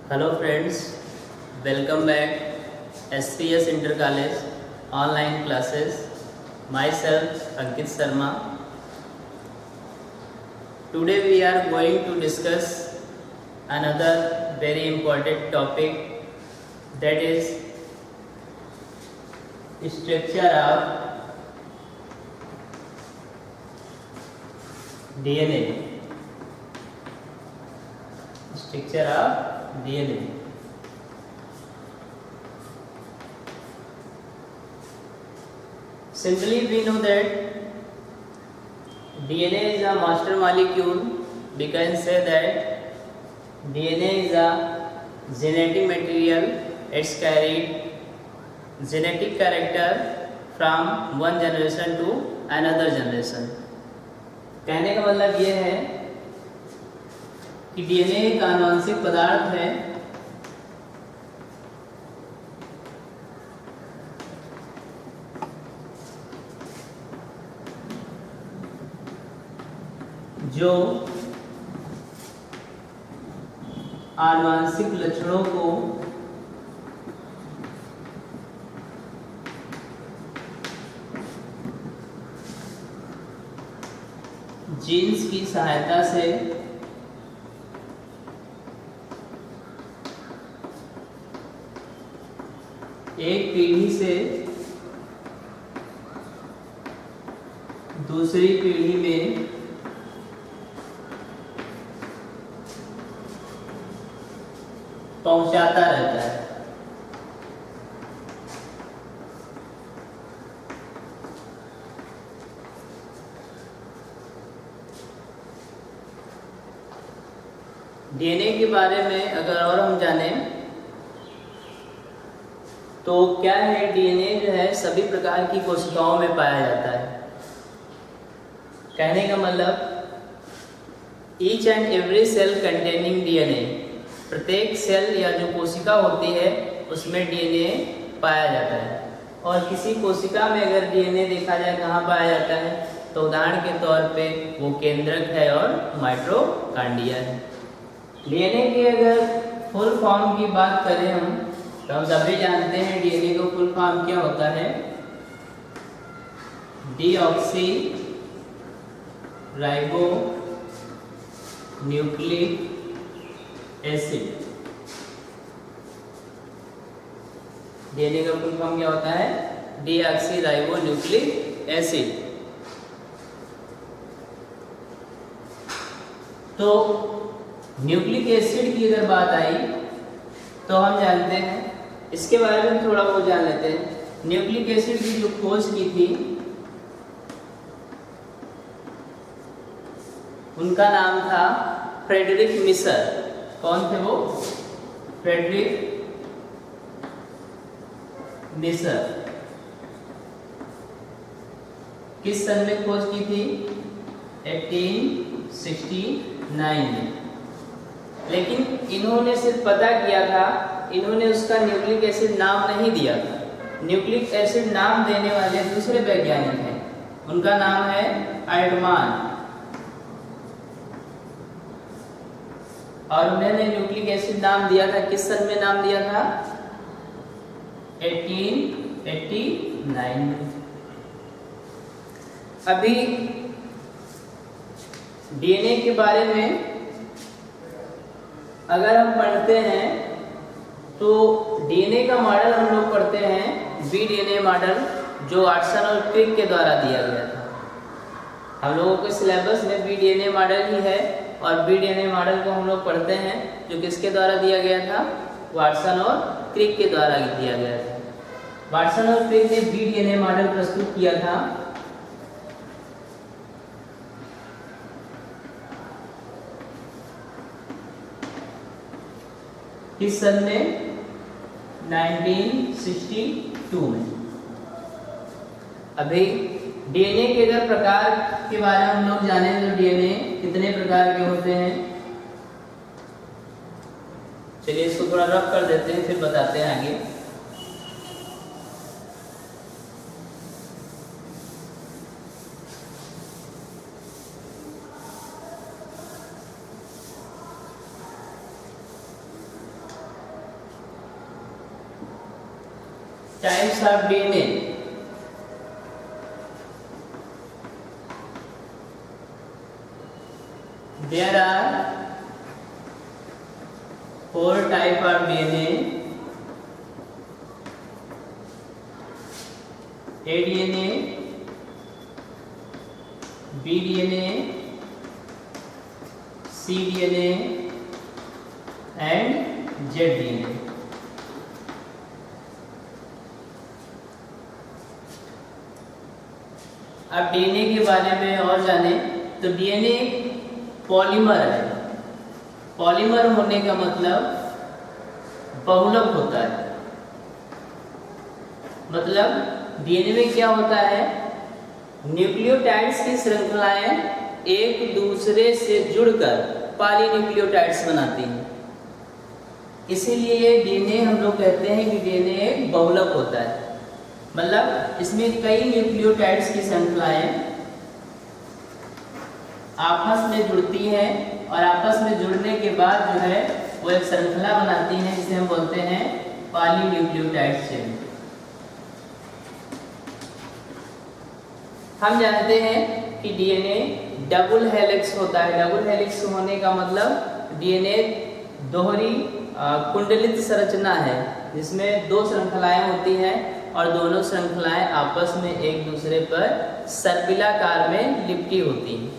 Hello friends, welcome back SPS Inter College online classes. Myself Ankit Sharma. Today we are going to discuss another very important topic, that is structure of DNA. Structure of DNA. Simply we know that DNA is a master molecule. We can say that DNA is a genetic material. It's carried genetic character from one generation to another generation. कहने का मतलब ये है कि DNA एक आनुवंशिक पदार्थ है जो आनुवंशिक लक्षणों को जीन्स की सहायता से एक पीढ़ी से दूसरी पीढ़ी में पहुंचाता रहता है। डीएनए के बारे में अगर और हम जानें तो क्या है, डीएनए जो है सभी प्रकार की कोशिकाओं में पाया जाता है। कहने का मतलब each and every cell containing DNA, प्रत्येक सेल या जो कोशिका होती है उसमें डीएनए पाया जाता है। और किसी कोशिका में अगर डीएनए देखा जाए कहाँ पाया जाता है, तो उदाहरण के तौर पे वो केंद्रक है और माइटोकॉन्ड्रिया है। डीएनए की अगर फुल फॉर्म की बात करें हम, तो हम सभी जानते हैं डीएनए का फुल फॉर्म क्या होता है। Deoxy ribo nucleic acid. DNA का फुल फॉर्म क्या होता है? Deoxy ribo nucleic acid. तो न्यूक्लिक एसिड की अगर बात आई तो हम जानते हैं, इसके बारे में थोड़ा बहुत जान लेते हैं। न्यूक्लिक एसिड की जो खोज की थी उनका नाम था फ्रेडरिक मिसर। कौन थे वो? फ्रेडरिक मिसर। किस सन में खोज की थी? 1869 में। लेकिन इन्होंने सिर्फ पता किया था, इन्होंने उसका न्यूक्लिक एसिड नाम नहीं दिया था। न्यूक्लिक एसिड नाम देने वाले दूसरे वैज्ञानिक हैं, उनका नाम है एडमान। और उन्होंने न्यूक्लिक एसिड नाम दिया था, किस सन में नाम दिया था? 1889 में। अभी डीएनए के बारे में अगर हम पढ़ते हैं तो डीएनए का मॉडल हम लोग पढ़ते हैं बीडीएनए मॉडल, जो वाटसन और क्रिक के द्वारा दिया गया था। हम लोगों के सिलेबस में बीडीएनए मॉडल ही है, और बीडीएनए मॉडल को हम लोग पढ़ते हैं जो किसके द्वारा दिया गया था? वाटसन और क्रिक के द्वारा दिया गया था। वाटसन और क्रिक ने बीडीएनए मॉडल प्रस्तुत किया था। किस सन में? 1962 में। अभी डीएनए के अगर प्रकार के बारे में हम लोग जाने तो डीएनए कितने प्रकार के होते हैं? चलिए इसको थोड़ा रफ कर देते हैं, फिर बताते हैं आगे। Types of DNA. There are 4 type of DNA. A DNA, B DNA, C DNA and Z DNA। अब डीएनए के बारे में और जाने तो डीएनए पॉलीमर है। पॉलीमर होने का मतलब बहुलक होता है। मतलब डीएनए में क्या होता है, न्यूक्लियोटाइड्स की श्रृंखलाएं एक दूसरे से जुड़कर पॉलीन्यूक्लियोटाइड्स बनाती हैं। इसीलिए डीएनए हम लोग कहते हैं कि डीएनए एक बहुलक होता है। मतलब इसमें कई न्यूक्लियोटाइड्स की श्रृंखलाएं आपस में जुड़ती हैं और आपस में जुड़ने के बाद जो है वो एक श्रृंखला बनाती हैं, जिसे हम बोलते हैं पॉलीन्यूक्लियोटाइड चेन। हम जानते हैं कि डीएनए डबल हेलिक्स होता है। डबल हेलिक्स होने का मतलब डीएनए दोहरी कुंडलित संरचना है, जिसमें 2 श्रृंखलाएं होती हैं और दोनों श्रृंखलाएं आपस में एक दूसरे पर सर्पिलाकार में लिपटी होती हैं।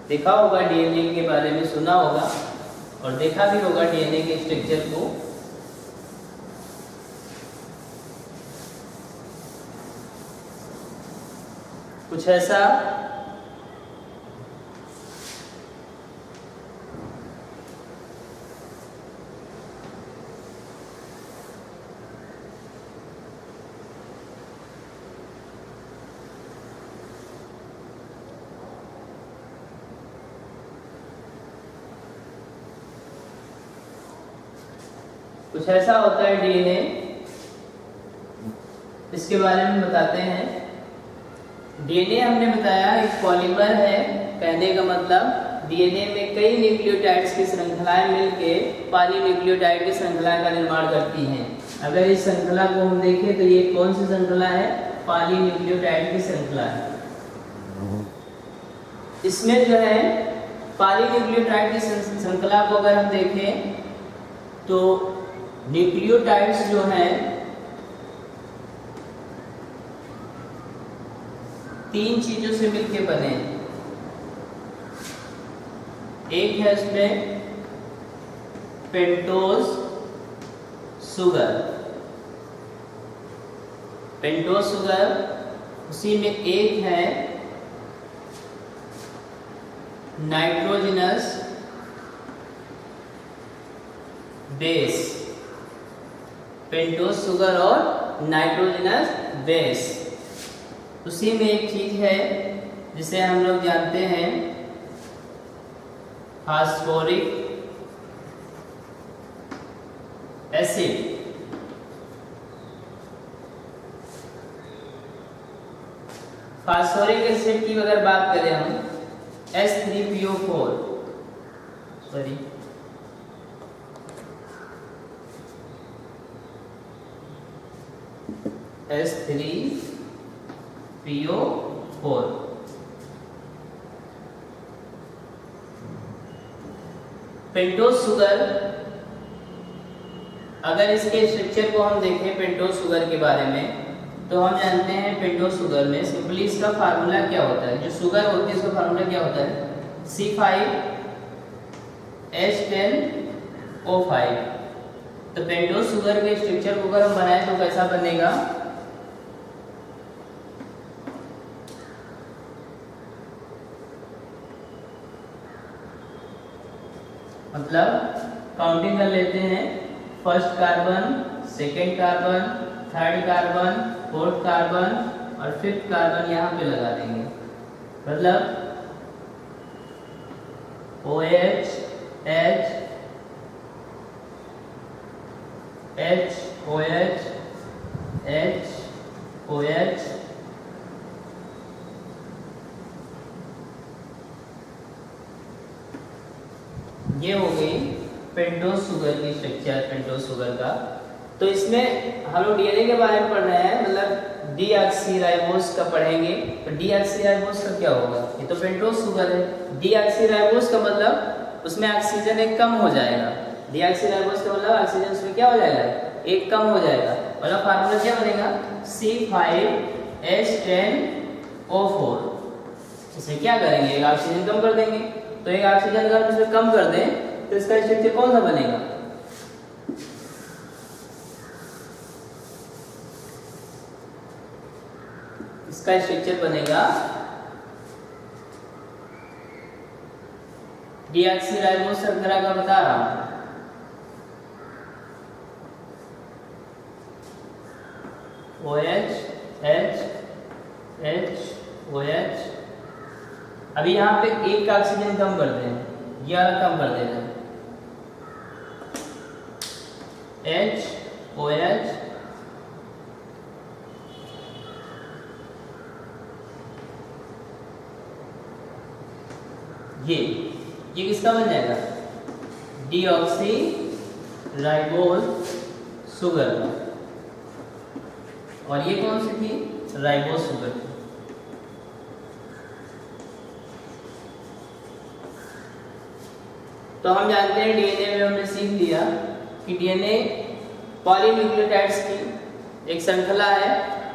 देखा होगा डीएनए के बारे में, सुना होगा और देखा भी होगा डीएनए के स्ट्रक्चर को। कुछ ऐसा होता है डीएनए, इसके बारे में बताते हैं। डीएनए हमने बताया एक पॉलीमर है। कहने का मतलब डीएनए में कई न्यूक्लियोटाइड्स की श्रृंखलाएं मिलकर पॉलीन्यूक्लियोटाइड की श्रृंखला का निर्माण करती हैं। अगर इस श्रृंखला को हम देखें तो ये कौन सी श्रृंखला है, पॉलीन्यूक्लियोटाइड की श्रृंखला है। इसमें जो है पॉलीन्यूक्लियोटाइड की श्रृंखला को अगर हम देखें तो न्यूक्लियोटाइड्स जो हैं 3 चीजों से मिलके बने। एक है उसमें पेंटोज शुगर, उसी में एक है नाइट्रोजनस बेस, पेंटोज शुगर और नाइट्रोजनस बेस। उसी में एक चीज है जिसे हम लोग जानते हैं फास्फोरिक एसिड। फास्फोरिक एसिड की अगर बात करें हम H3PO4 sorry H3PO4। Pentose sugar, अगर इसके स्ट्रक्चर को हम देखें पेंटोज शुगर के बारे में तो हम जानते हैं पेंटोज शुगर में सिंपली इसका फार्मूला क्या होता है। जो शुगर होती है इसका फार्मूला क्या होता है, C5H10O5। तो पेंटोज शुगर के स्ट्रक्चर को अगर हम बनाए तो कैसा बनेगा, मतलब काउंटिंग कर लेते हैं, first carbon, second carbon, third carbon, fourth carbon और फिफ्थ कार्बन यहाँ पे लगा देंगे। मतलब OH H H OH H OH ये हो गई पेंटोज शुगर की स्ट्रक्चर, पेंटोज शुगर का। तो इसमें हम लोग डीएनए के बारे में पढ़ रहे हैं, मतलब डीऑक्सीराइबोस का पढ़ेंगे। तो डीऑक्सीराइबोस का क्या होगा? ये तो पेंटोस शुगर है। डीऑक्सीराइबोस का मतलब उसमें ऑक्सीजन एक कम हो जाएगा। डीऑक्सीराइबोस का मतलब ऑक्सीजन उसमें क्या हो जाएगा? एक कम हो जाएगा। मतलब फार्मूला क्या बनेगा? C5H10O4। इसमें क्या करेंगे? एक ऑक्सीजन कम कर देंगे। तो एक ऑक्सीजन अगर इसमें कम कर दें तो इसका स्ट्रक्चर कौन सा बनेगा? इसका स्ट्रक्चर बनेगा डीऑक्सीराइबोस शर्करा का बता रहा हूं। OH H H OH। अभी यहाँ पे एक ऑक्सीजन कम कर दें, ये वाला कम कर देना, H OH ये किसका बन जाएगा? डीऑक्सीराइबोस शुगर का। और ये कौन सी थी? राइबोस शुगर थी। तो हम जानते हैं डीएनए में हमने सीख लिया कि डीएनए पॉलीन्यूक्लियोटाइड्स की एक श्रृंखला है,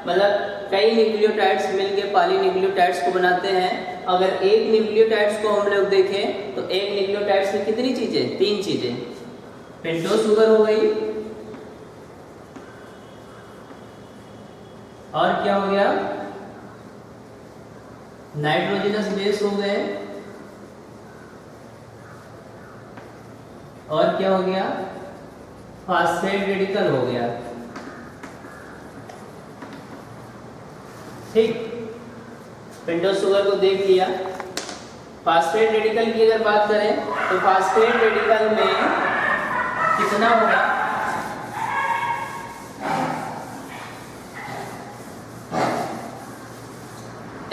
मतलब कई न्यूक्लियोटाइड्स मिलकर पॉलीन्यूक्लियोटाइड्स को बनाते हैं। अगर एक न्यूक्लियोटाइड्स को हम लोग देखें तो एक न्यूक्लियोटाइड्स में कितनी चीजें? 3 चीजें। पेंटोस शुगर हो गई, और क्या हो गया? नाइट्रोजनस बेस हो गए, और क्या हो गया? फास्फेट रेडिकल हो गया। ठीक, पेंटोस शुगर को देख लिया। फास्फेट रेडिकल की अगर बात करें तो फास्फेट रेडिकल में कितना होगा?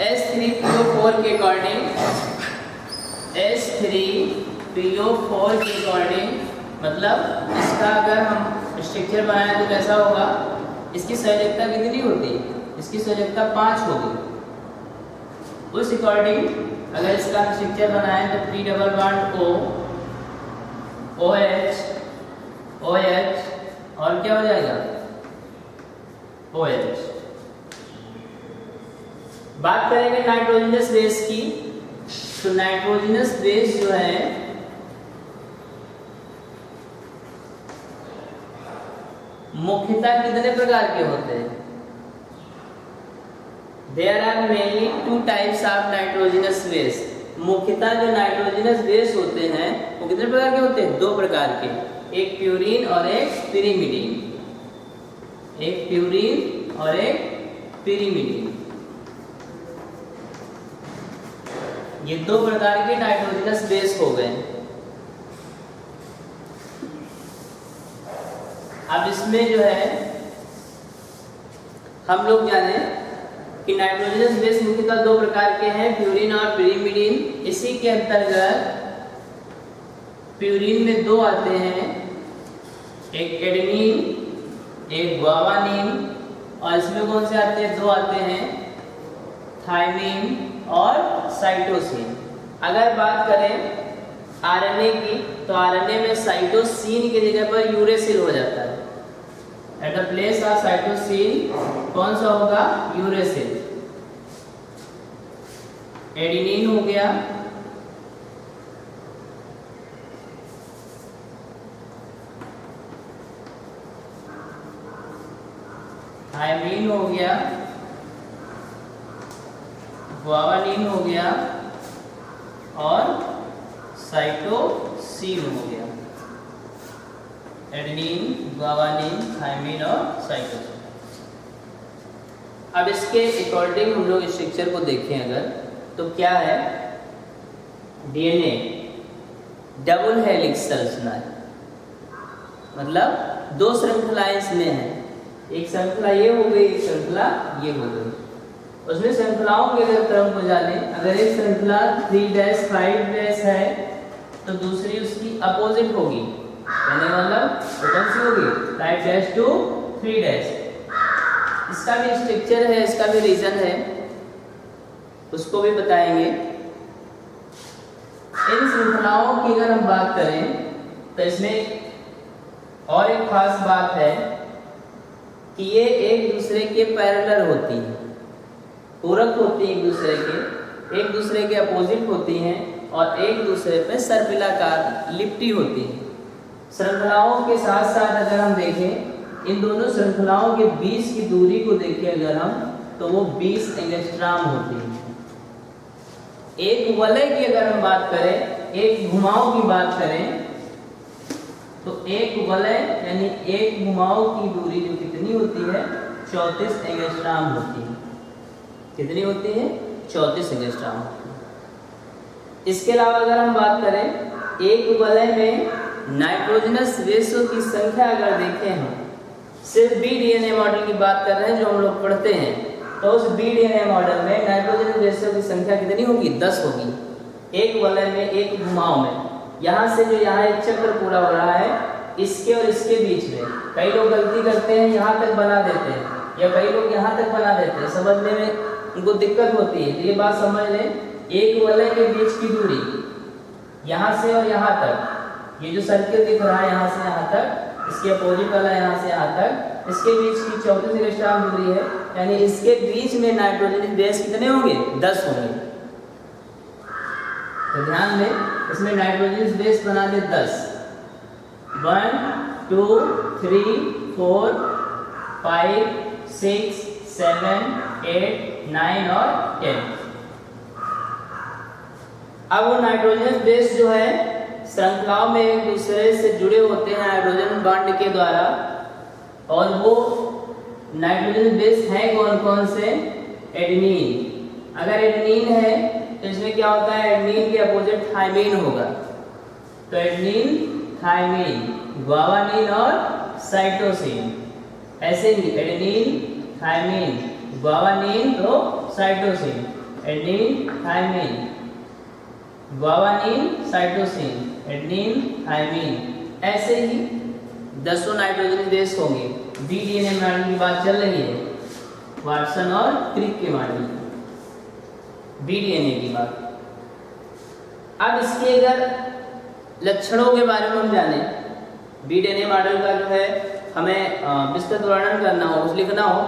H3PO4 के अकॉर्डिंग, H3PO4 के अकॉर्डिंग, मतलब इसका अगर हम स्ट्रक्चर बनाएं तो कैसा होगा? इसकी संयोजकता कितनी होती है? इसकी संयोजकता 5 होगी। उस अकॉर्डिंग अगर इसका स्ट्रक्चर बनाएं तो P double bond O OH OH और क्या हो जाएगा? OH। बात करेंगे नाइट्रोजनस बेस की, तो नाइट्रोजनस बेस जो है मुख्यतः कितने प्रकार के होते हैं? There are mainly 2 types of nitrogenous base। मुख्यतः जो नाइट्रोजनस बेस होते हैं वो कितने प्रकार के होते हैं? 2 प्रकार के, एक प्यूरिन और एक पिरिमिडीन। एक प्यूरिन और एक पिरिमिडीन, ये 2 प्रकार के नाइट्रोजनस बेस हो गए। अब इसमें जो है हम लोग जाने कि नाइट्रोजनस बेस मुख्यतः 2 प्रकार के हैं, प्यूरिन और पिरिमिडीन। इसी के अंतर्गत प्यूरिन में 2 आते हैं, एक एडेनिन एक ग्वानिन, और इसमें कौन से आते हैं? 2 आते हैं, थायमिन और साइटोसिन। अगर बात करें आरएनए की तो आरएनए में साइटोसिन की जगह पर यूरेसिल हो जाता है। At the place of cytosine कौन सा होगा? यूरेसिल। एडेनिन हो गया, थायमिन हो गया, ग्वानिन हो गया और साइटोसिन हो गया। एडेनिन, ग्वानिन, थायमिन और साइटोसिन। अब इसके अकॉर्डिंग हम लोग स्ट्रक्चर को देखें अगर, तो क्या है? डीएनए डबल हेलिक्स संरचना है, मतलब 2 श्रृंखलाएं इसमें हैं। एक श्रृंखला ये हो गई, एक श्रृंखला ये हो गई। उसमें श्रृंखलाओं के अगर क्रम को जाने, अगर एक श्रृंखला 3' 5' है तो दूसरी उसकी अपोजिट होगी कहने का मतलब वो कौन सी होगी 5 डैश टू 3 डैश। इसका भी स्ट्रक्चर है, इसका भी रीजन है, उसको भी बताएंगे। इन श्रृंखलाओं की अगर हम बात करें तो इसमें और एक खास बात है कि ये एक दूसरे के पैरेलल होती हैं, पूरक होती हैं, एक दूसरे के अपोजिट होती हैं और एक दूसरे पे सर्पिलाकार लिपटी होती हैं। श्रृंखलाओं के साथ साथ अगर हम देखें इन दोनों श्रृंखलाओं के बीच की दूरी को देखें अगर हम, तो वो 20 एंगस्ट्रॉम होती है। एक वलय की अगर हम बात करें, एक घुमाव की बात करें, तो एक वलय यानी एक घुमाव की दूरी जो कितनी होती है 34 एंगस्ट्रॉम होती है। कितनी होती है 34 एंगस्ट्रॉम। इसके अलावा अगर हम बात करें एक वलय में नाइट्रोजनस बेसों की संख्या अगर देखें, हम सिर्फ बीडीएनए मॉडल की बात कर रहे हैं जो हम लोग पढ़ते हैं, तो उस बीडीएनए मॉडल में नाइट्रोजनस बेसों की संख्या कितनी होगी 10 होगी एक वलय में, एक घुमाव में। यहाँ से जो यहाँ एक चक्र पूरा हो रहा है, इसके और इसके बीच में कई लोग गलती करते हैं, यहाँ तक बना देते हैं, या कई लोग यहाँ तक बना देते हैं, समझने में उनको दिक्कत होती है। तो ये बात समझ लें, एक वलय के बीच की दूरी यहाँ से और यहाँ तक, ये जो सर्किल दिख रहा है यहाँ से यहाँ तक, इसके अपोजिट वाला यहाँ से यहाँ तक, इसके बीच की 34 एंगस्ट्रॉम दूरी है, यानी इसके बीच में नाइट्रोजन बेस कितने होंगे 10 होंगे। तो ध्यान दें, इसमें नाइट्रोजन बेस बना दे 10, 1 2 3 4 5 6 7 8 9 और 10। अब वो नाइट्रोजन बेस जो है श्रृंखलाओं में एक दूसरे से जुड़े होते हैं हाइड्रोजन बॉन्ड के द्वारा, और वो नाइट्रोजन बेस है कौन कौन से, एडेनिन। अगर एडेनिन है तो इसमें क्या होता है, एडेनिन के अपोजिट थाइमिन होगा, तो एडेनिन थाइमिन, ग्वावानिन और साइटोसिन। ऐसे ही एडेनिन थाइमिन ग्वावानिन तो cytosine, adenine thymine guanine cytosine, adenine thymine. ऐसे ही 10 नाइट्रोजन बेस होंगे। बीडीएनए मॉडल की बात चल रही है, वाटसन और क्रिक के मॉडल, बीडीएनए की बात। अब इसके अगर लक्षणों के बारे में हम जाने, बीडीएनए मॉडल का जो है हमें विस्तृत वर्णन करना हो, कुछ लिखना हो,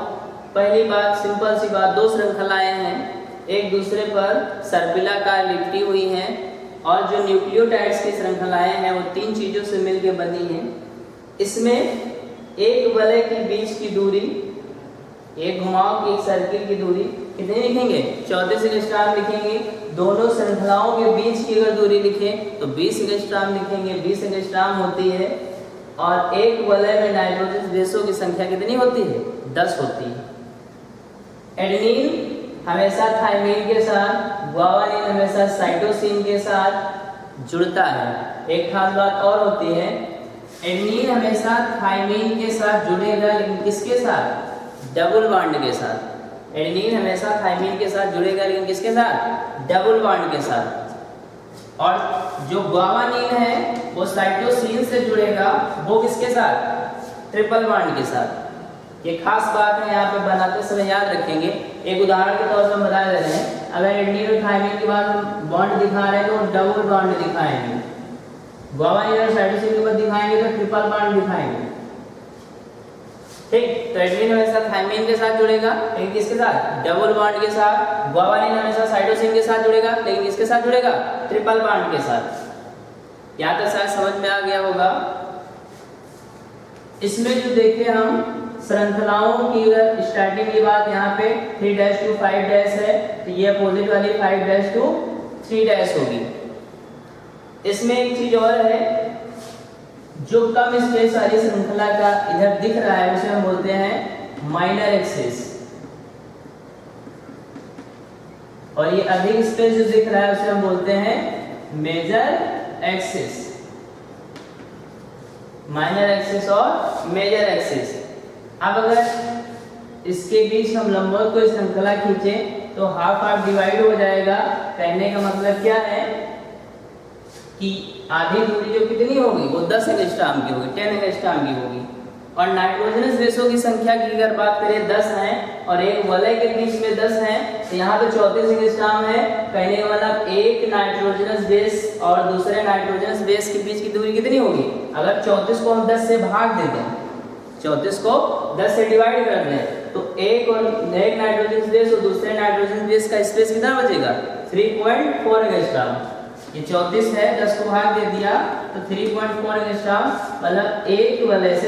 पहली बात सिंपल सी बात, दो श्रृंखलाएं हैं एक दूसरे पर सर्पिलाकार लिपटी हुई हैं, और जो न्यूक्लियोटाइड्स की श्रृंखलाएं हैं वो 3 चीजों से मिलकर बनी हैं। इसमें एक वलय के बीच की दूरी, एक घुमाव की, एक सर्किल की दूरी कितनी लिखेंगे 34 एंगस्ट्रॉम लिखेंगे। दोनों श्रृंखलाओं के बीच की अगर दूरी लिखें तो 20 एंगस्ट्रॉम लिखेंगे, 20 एंगस्ट्रॉम होती है। और एक वलय में नाइट्रोजन बेसों की संख्या कितनी होती है 10 होती है। एडेनिन हमेशा थाइमिन के साथ, ग्वावानिन हमेशा साइटोसिन के साथ जुड़ता है। एक खास बात और होती है, एडेनिन हमेशा थाइमिन के साथ जुड़ेगा, लेकिन किसके साथ, डबल बॉन्ड के साथ। एडेनिन हमेशा थाइमिन के साथ जुड़ेगा, लेकिन किसके साथ, डबल बॉन्ड के साथ। और जो ग्वावानिन है वो साइटोसिन से जुड़ेगा, वो किसके साथ, ट्रिपल बॉन्ड के साथ। ये खास बात है, यहाँ पे बनाते समय याद रखेंगे। एक उदाहरण के तौर पर हम बता दे रहे हैं, अगर एडेनिन और थाइमिन के बाद बॉन्ड दिखा रहे हैं तो डबल बॉन्ड दिखाएंगे, ग्वावानिन और साइटोसिन के बाद दिखाएंगे तो ट्रिपल बॉन्ड दिखाएंगे। ठीक, तो एडेनिन हमेशा थाइमिन के साथ जुड़ेगा, लेकिन किसके साथ, डबल बॉन्ड के साथ। ग्वावानिन हमेशा साइटोसिन के साथ जुड़ेगा, लेकिन किसके साथ जुड़ेगा, ट्रिपल बॉन्ड के साथ। यहाँ तक शायद समझ में आ गया होगा। इसमें जो देखे हम श्रृंखलाओं की अगर स्टार्टिंग की बात यहाँ पे 3 डैश टू 5 डैश है, तो ये अपोजिट वाली 5 डैश टू 3 डैश होगी। इसमें एक चीज और है, जो कम स्पेस वाली श्रृंखला का इधर दिख रहा है उसे हम बोलते हैं माइनर एक्सिस, और ये अधिक स्पेस जो दिख रहा है उसे हम बोलते हैं मेजर एक्सिस। माइनर एक्सिस और मेजर एक्सिस। अब अगर इसके बीच हम लंबवत को श्रृंखला खींचे तो हाफ हाफ डिवाइड हो जाएगा। कहने का मतलब क्या है कि आधी दूरी जो कितनी होगी वो 10 एंगस्ट्रॉम की होगी, 10 एंगस्ट्रॉम की होगी। और नाइट्रोजनस बेसों की संख्या की अगर बात करें 10 है और एक वलय के बीच में 10 है, तो यहाँ पे 34 एंगस्ट्रॉम है। कहने का मतलब एक नाइट्रोजनस बेस और दूसरे नाइट्रोजनस बेस के बीच की दूरी कितनी होगी? अगर 34 को हम 10 से भाग देते हैं, 34 को 10 से डिवाइड कर दें, तो एक नाइट्रोजन बेस और दूसरे नाइट्रोजन बेस का स्पेस कितना बचेगा? 3.4 एंगस्ट्रॉम। ये 34 है, 10 को भाग दे दिया तो 3.4 एंगस्ट्रॉम, मतलब एक वलय से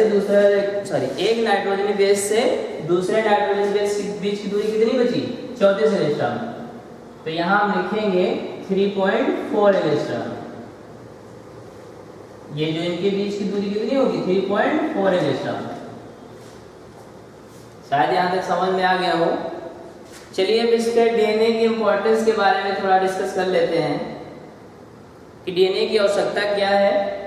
एक नाइट्रोजन बेस से दूसरे नाइट्रोजन बेस के बीच की दूरी कितनी बची? 34 एंगस्ट्रॉम। तो यहाँ हम लिखेंगे 3.4 एंगस्ट्रॉम। ये जो इनके बीच की दूरी कितनी होगी? 3.4 एंगस्ट्रॉम। शायद यहाँ तक समझ में आ गया हो। चलिए अब इसके डीएनए की इंपॉर्टेंस के बारे में थोड़ा डिस्कस कर लेते हैं कि डीएनए की आवश्यकता क्या है।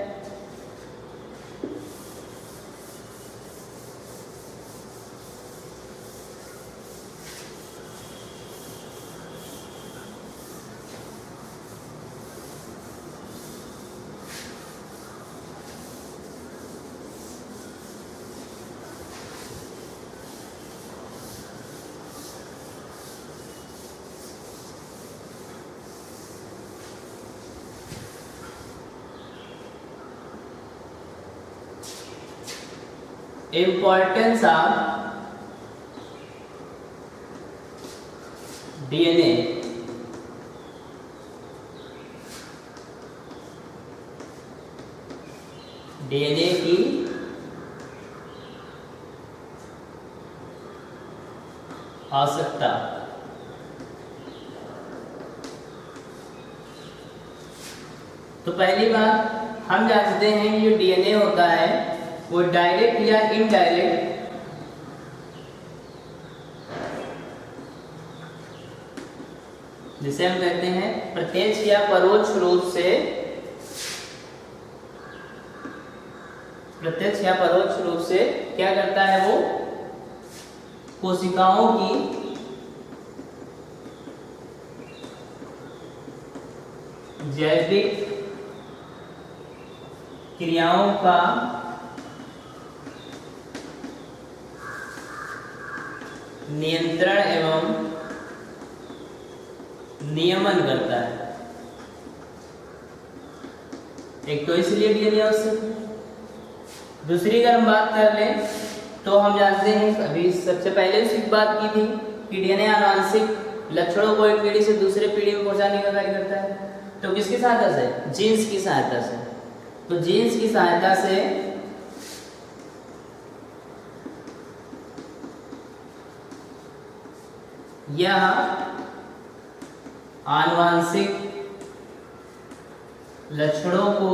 Importance of DNA। डीएनए की आवश्यकता। तो पहली बात हम जानते हैं कि जो डीएनए होता है वो डायरेक्ट या इनडायरेक्ट जिसे हम कहते हैं प्रत्यक्ष या परोक्ष रूप से क्या करता है? वो कोशिकाओं की जैविक क्रियाओं का नियंत्रण एवं नियमन करता है। एक तो इसलिए डीएनए आवश्यक है। दूसरी अगर हम बात कर लें तो हम जानते हैं, अभी सबसे पहले उसी बात की थी कि डीएनए आनुवंशिक लक्षणों को एक पीढ़ी से दूसरे पीढ़ी में पहुंचाने का कार्य करता है। तो किसकी सहायता से? जीन्स की सहायता से। तो जीन्स की सहायता से यह आनुवंशिक लक्षणों को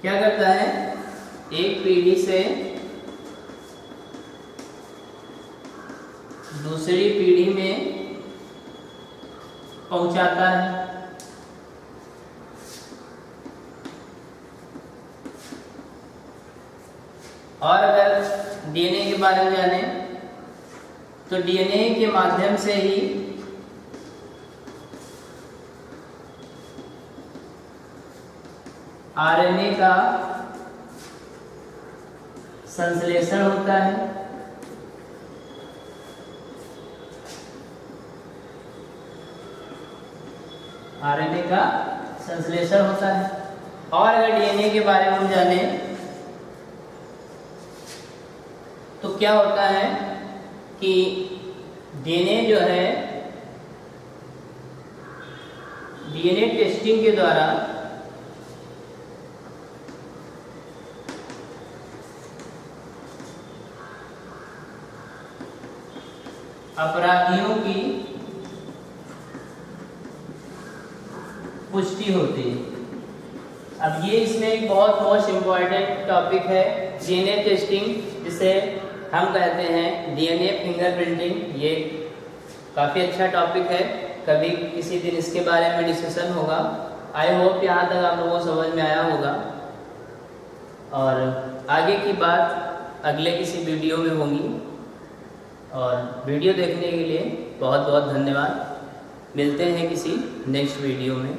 क्या करता है? एक पीढ़ी से दूसरी पीढ़ी में पहुंचाता है। और अगर डीएनए के बारे में जाने तो डीएनए के माध्यम से ही आरएनए का संश्लेषण होता है। आरएनए का संश्लेषण होता है। और अगर डीएनए के बारे में हम जाने तो क्या होता है कि डीएनए जो है डीएनए टेस्टिंग के द्वारा अपराधियों की पुष्टि होती है। अब ये इसमें एक बहुत मोस्ट इम्पॉर्टेंट टॉपिक है डीएनए टेस्टिंग, जिसे हम कहते हैं डीएनए फिंगरप्रिंटिंग। ये काफ़ी अच्छा टॉपिक है, कभी किसी दिन इसके बारे में डिस्कशन होगा। आई होप यहाँ तक आप लोगों को समझ में आया होगा, और आगे की बात अगले किसी वीडियो में होगी। और वीडियो देखने के लिए बहुत बहुत धन्यवाद। मिलते हैं किसी नेक्स्ट वीडियो में।